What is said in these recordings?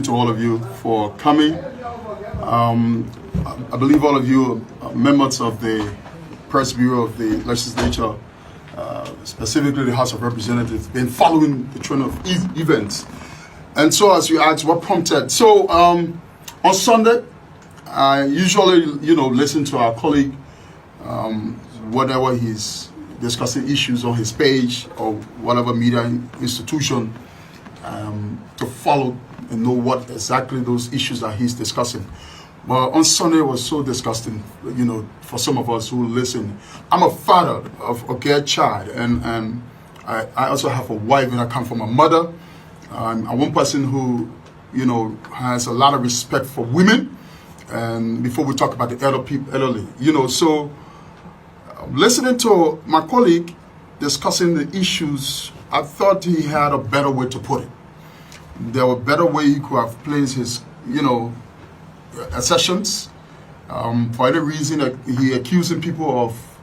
you to all of you for coming. I believe all of you are members of the Press Bureau of the Legislature, specifically the House of Representatives, been following the trend of events. And so as you asked, what prompted? So on Sunday, I usually, listen to our colleague, whatever he's discussing issues on his page or whatever media institution, to follow and know what exactly those issues are he's discussing. But on Sunday it was so disgusting, for some of us who listen. I'm a father of a girl child, and I also have a wife, and I come from a mother. I'm one person who, has a lot of respect for women. And before we talk about the elderly, so listening to my colleague discussing the issues, I thought he had a better way to put it. There were better way he could have placed his, assertions. For any reason, he accusing people of,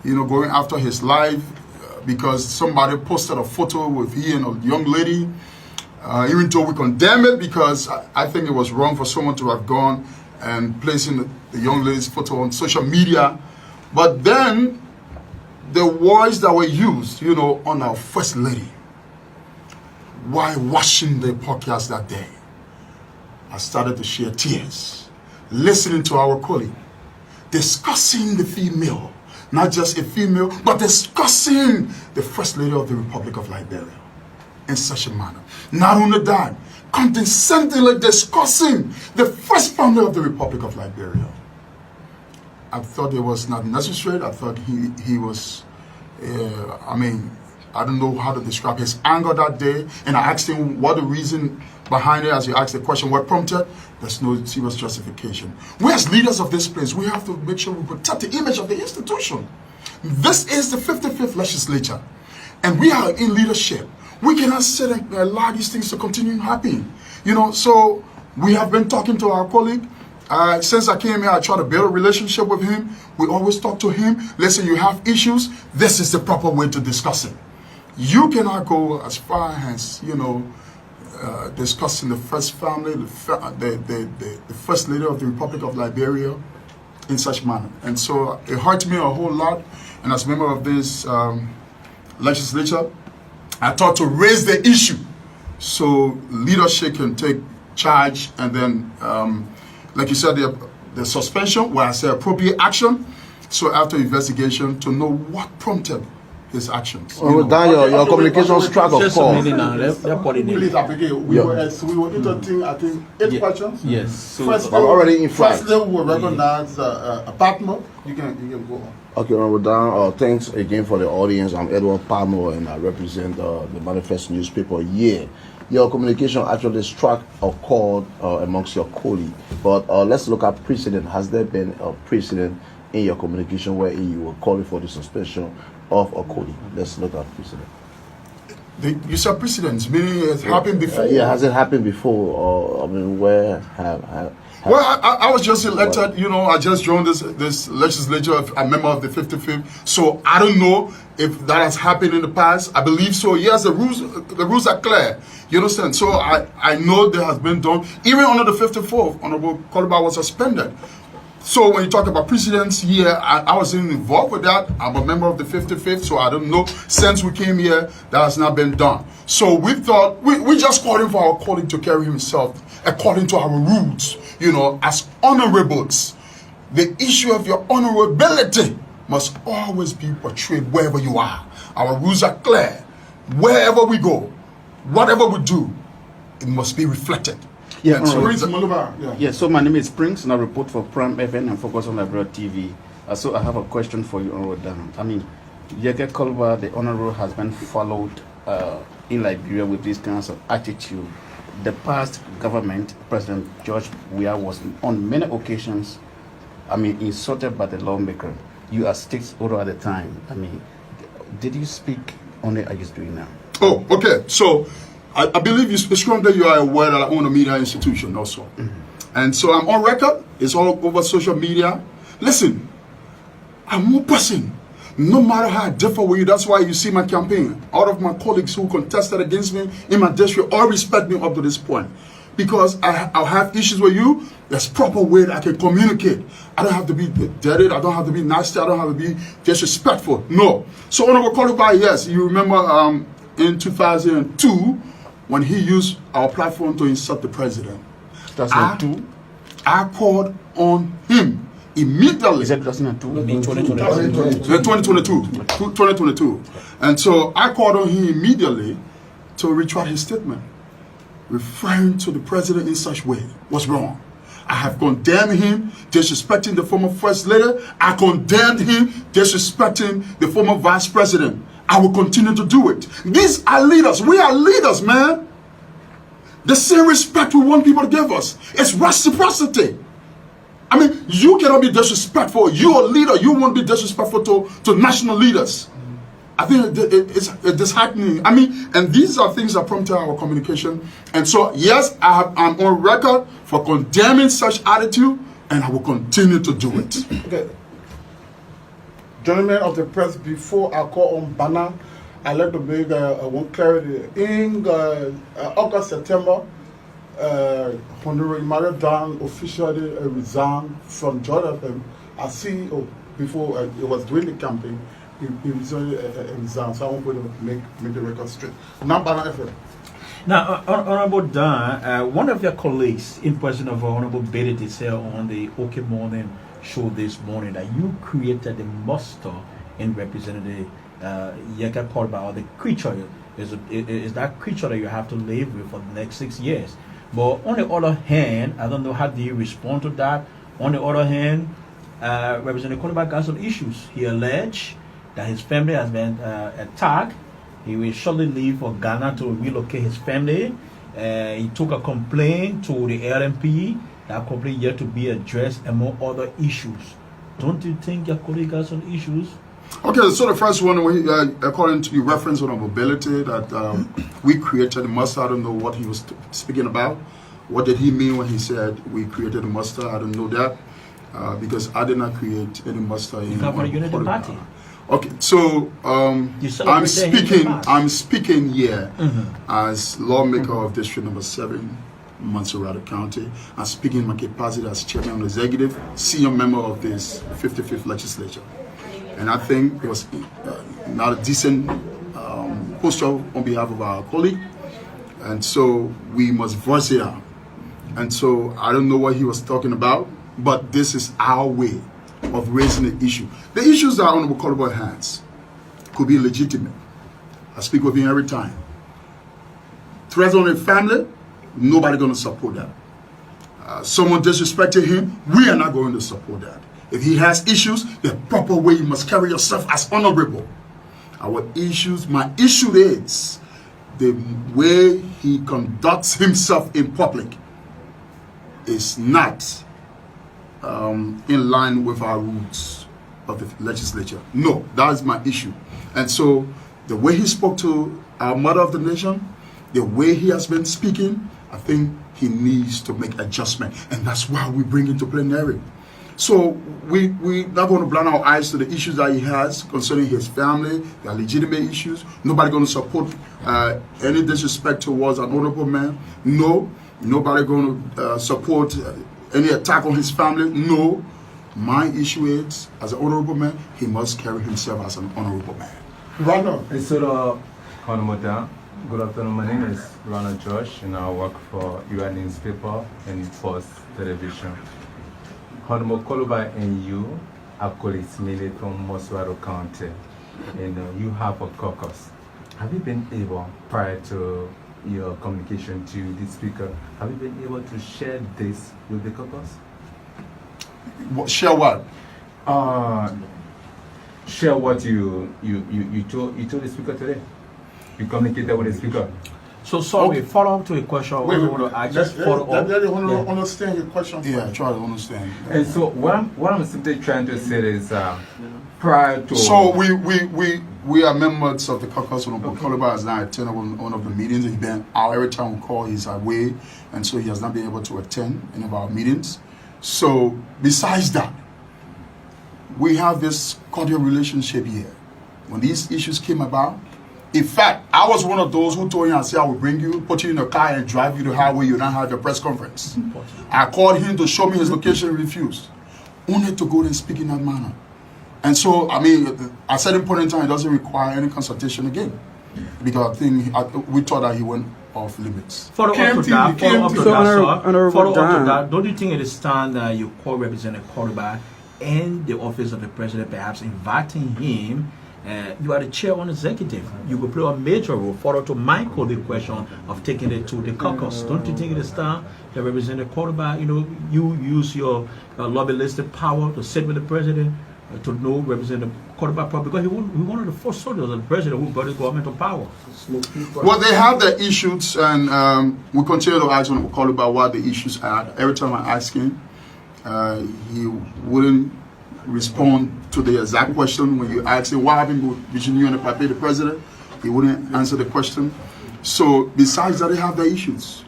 going after his life because somebody posted a photo with he and a young lady. Even though we condemn it, because I think it was wrong for someone to have gone and placing the young lady's photo on social media. But then the words that were used, on our First Lady, while watching the podcast that day, I started to shed tears, listening to our colleague, discussing the female, not just a female, but discussing the First Lady of the Republic of Liberia in such a manner. Not only that, condescendingly discussing the first founder of the Republic of Liberia. I thought it was not necessary. I thought he was, I don't know how to describe his anger that day. And I asked him what the reason behind it, as you asked the question, what prompted. There's no serious justification. We as leaders of this place, we have to make sure we protect the image of the institution. This is the 55th legislature, and we are in leadership. We cannot sit and allow these things to continue happening. So we have been talking to our colleague. Since I came here, I try to build a relationship with him. We always talk to him. Listen, you have issues. This is the proper way to discuss it. You cannot go as far as, discussing the first family, the First Lady of the Republic of Liberia in such manner. And so it hurt me a whole lot. And as a member of this legislature, I thought to raise the issue so leadership can take charge, and then, like you said, the suspension, where I say appropriate action. So after investigation, to know what prompted his actions. Your communications track of call. We were entertaining, I think, 8 questions. Yes. So first, I'm already in flight. First, we will recognize a partner. You can go on. Okay, Honorable Dahn, thanks again for the audience. I'm Edward Palmer, and I represent the Manifest newspaper. Your communication actually struck a chord amongst your colleagues. But let's look at precedent. Has there been a precedent in your communication where you were calling for the suspension of a colleague? Let's look at precedent. You said precedents, meaning it happened before? Has it happened before? Or, where Well, I was just elected, I just joined this legislature, a member of the 55th. So I don't know if that has happened in the past. I believe so. Yes, the rules are clear. You understand? So I know there has been done. Even under the 54th, Honorable Kolubah was suspended. So when you talk about precedents here, I wasn't involved with that. I'm a member of the 55th, so I don't know. Since we came here, that has not been done. So we thought, we just called him for our colleague to carry himself according to our rules, as honorables. The issue of your honorability must always be portrayed wherever you are. Our rules are clear. Wherever we go, whatever we do, it must be reflected. Yeah, so my name is Prince, and I report for Prime FM and Focus on Liberia TV. So I have a question for you, Honorable Dahn. Yekeh Kolubah, the Honorable, has been followed in Liberia with these kinds of attitude. The past government, President George Weah, was on many occasions, insulted by the lawmaker. You are stakeholder at the time. Did you speak on it? Are you doing now? Oh, okay. So I believe you strongly you are aware that I own a media institution also. Mm-hmm. And so I'm on record. It's all over social media. Listen, I'm one person. No matter how I differ with you, that's why you see my campaign. All of my colleagues who contested against me in my district all respect me up to this point. because I'll have issues with you. There's proper way that I can communicate. I don't have to be dirty. I don't have to be nasty. I don't have to be disrespectful. No. So Honorable Kolubah, yes, you remember in 2002 when he used our platform to insult the president. 2002? I called on him immediately. Is that 2002? 2022. And so I called on him immediately to retract his statement, referring to the president in such way was wrong. I have condemned him disrespecting the former first lady. I condemned him disrespecting the former vice president. I will continue to do it. These are leaders. We are leaders, man. The same respect we want people to give us. It's reciprocity. I mean, you cannot be disrespectful. You're a leader. You won't be disrespectful to national leaders. I think it's disheartening. I mean, and these are things that prompted our communication. And so, yes, I'm on record for condemning such attitude, and I will continue to do it. Okay. Gentlemen of the press, before I call on Banner, I'd like to make one clarity. In August, September, Honorable Emmanuel Dahn officially resigned from Jordan as CEO before it was during the campaign. He resigned, so I want to make the record straight. Now, Banner FM. Now, Honorable Dahn, one of your colleagues in person of Honorable Benedict said on the OK Morning show this morning that you created the monster in Representative Yekeh Kolubah, or the creature is that creature that you have to live with for the next 6 years. But on the other hand, I don't know how do you respond to that. On the other hand, Representative Kolubah got some issues. He alleged that his family has been attacked. He will shortly leave for Ghana to relocate his family. He took a complaint to the LMP. That complaint yet to be addressed, among other issues. Don't you think your colleague has some issues? Okay, so the first one, according to the reference on mobility, that we created a muster. I don't know what he was speaking about. What did he mean when he said we created a muster? I don't know that because I did not create any muster in Unity Party. Okay, so I'm speaking here as lawmaker of District Number 7, Montserrat County. I'm speaking in my capacity as chairman of the executive, senior member of this 55th legislature. And I think it was not a decent posture on behalf of our colleague. And so we must voice it out. And so I don't know what he was talking about, but this is our way of raising the issue. The issues that Honorable Kolubah has could be legitimate. I speak with him every time. Threats on the family, nobody going to support that. Someone disrespecting him, we are not going to support that. If he has issues, the proper way you must carry yourself as honorable. Our issues, my issue is the way he conducts himself in public is not in line with our rules of the legislature. No, that is my issue. And so the way he spoke to our mother of the nation, the way he has been speaking, I think he needs to make adjustment. And that's why we bring him to plenary. So we're not going to blind our eyes to the issues that he has concerning his family. They are legitimate issues. Nobody going to support any disrespect towards an honorable man. No. Nobody going to support any attack on his family. No. My issue is, as an honorable man, he must carry himself as an honorable man. Ronald. So, Honorable Dahn, good afternoon. My name is Ronald Josh, and I work for UN newspaper and Post Television. Honorable Kolubah and you are colleagues mainly from Montserrat County, and you have a caucus. Have you been able, prior to your communication to the speaker, have you been able to share this with the caucus? Share what? Share what you told the speaker today. You communicated with the speaker. So sorry, follow up to a question. I just follow up. Let you understand your question. Yeah, try to understand. And so what I'm simply trying to say is prior to... So we are members of the caucus. Kolubah has not attended one of the meetings. He's been out every time we call, he's away. And so he has not been able to attend any of our meetings. So besides that, we have this cordial relationship here. When these issues came about, In fact, I was one of those who told him, I said, I will bring you, put you in a car and drive you to the highway. You now have the press conference. I called him to show me his location, he refused. Only to go there and speak in that manner. And so, I mean, at a certain point in time, it doesn't require any consultation again. Because I think we thought that he went off limits. Follow up to that, Honorable Dahn. Don't you think it is time that you call Representative Kolubah and the office of the president, perhaps inviting him? You are the chair on executive. You will play a major role. Follow to Michael the question of taking it to the caucus. Don't you think it is time that Representative Kolubah, you use your lobbyistic power to sit with the president to know Representative Kolubah, because he one of the first soldiers of the president who brought his government to power. Well, they have their issues, and we continue to ask on Kolubah what the issues are. Every time I ask him, he wouldn't respond to the exact question. When you ask him what happened between you and the president, he wouldn't answer the question. So besides that, they have their issues.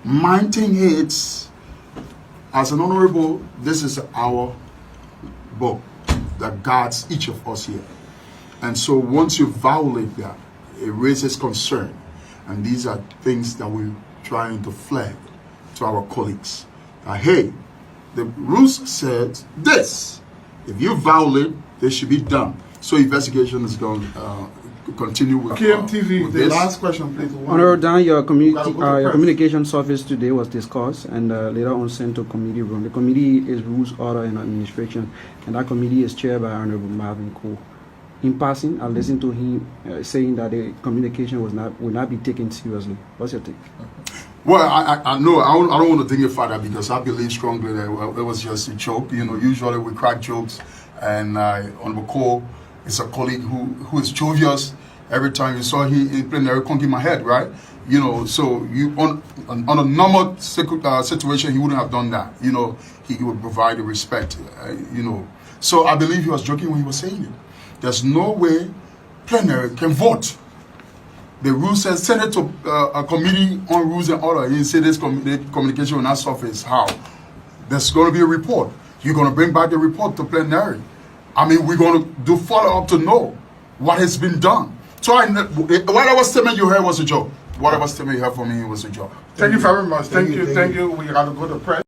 My thing is, as an honorable, this is our book that guards each of us here. And so once you violate that, it raises concern. And these are things that we're trying to flag to our colleagues. Hey, the rules said this. If you violate, they should be done. So investigation is going to continue with KMTV, with the this. last question, please. Honorable Dahn, your communication service today was discussed and later on sent to committee room. The committee is Rules, Order, and Administration, and that committee is chaired by Honorable Marvin Cole. In passing, I listened to him saying that the communication will not be taken seriously. What's your take? Well, I know I don't want to dignify that because I believe strongly that it was just a joke. Usually we crack jokes, and Honorable Cole is a colleague who is jovious. Every time you saw he playing the conk in my head, right? So you on a normal situation, he wouldn't have done that. He would provide the respect. So I believe he was joking when he was saying it. There's no way plenary can vote. The rule says send it to a committee on rules and order. He said this communication will not surface. How? There's going to be a report. You're going to bring back the report to plenary. I mean, we're going to do follow-up to know what has been done. So whatever statement you heard was a joke. Whatever statement you heard from me was a joke. Thank you very much. Thank you. We got to go to press.